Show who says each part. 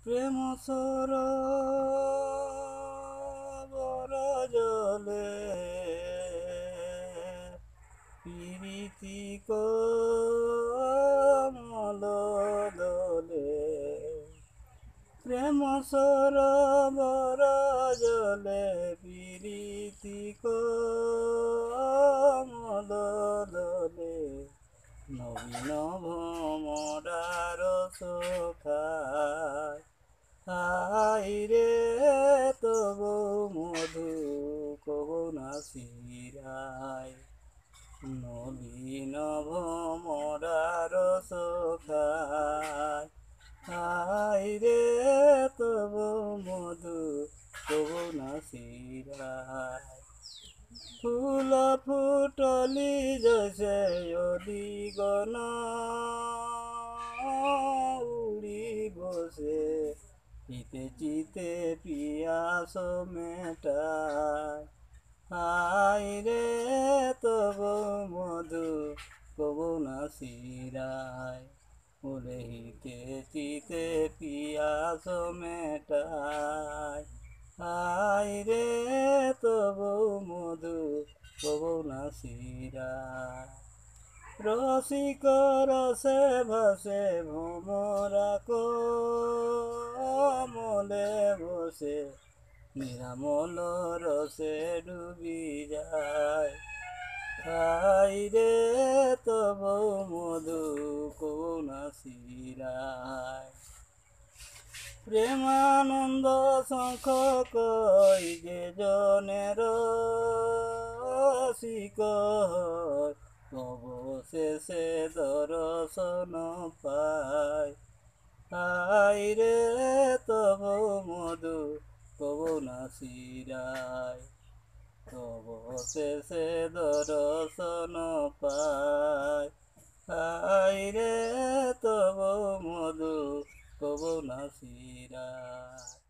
Speaker 1: প্রেম সরোবর জলে প্রীতি কমল দোলে। প্রেম সরোবর জলে প্রীতি কমল দোলে। নবীন ভ্রমরার সখায় হাইরে তবু মধু কবু না শিরায়। নবীন ভ্রমরার সখায় হাইরে তবু মধু কবু না শিরায়। ফুল ফুটলি জৈসে অলিগন উড়ি বসে চিতে চিতে পিয়াস মেটায়। হাইরে তবু মধু কবু না শিরায়। ওরে হিতে চিতে পিয়াস মেটায়। হাইরে তবু মধু কবু না শিরায়। রসিক রসে ভাসে ভ্রমরা কোমলে বসে নিরামল রসে ডুবি যায়। হাইরে তবু মধু কবু না শিরায়। প্রেমানন্দ শঙ্খ কই যে জনের রসিক হয় অবশেষে দর্শন পায়। হাইরে তবু মধু কবু না শিরায়। অবশেষে দর্শন পায়। হাইরে তবু মধু কবু না শিরায়।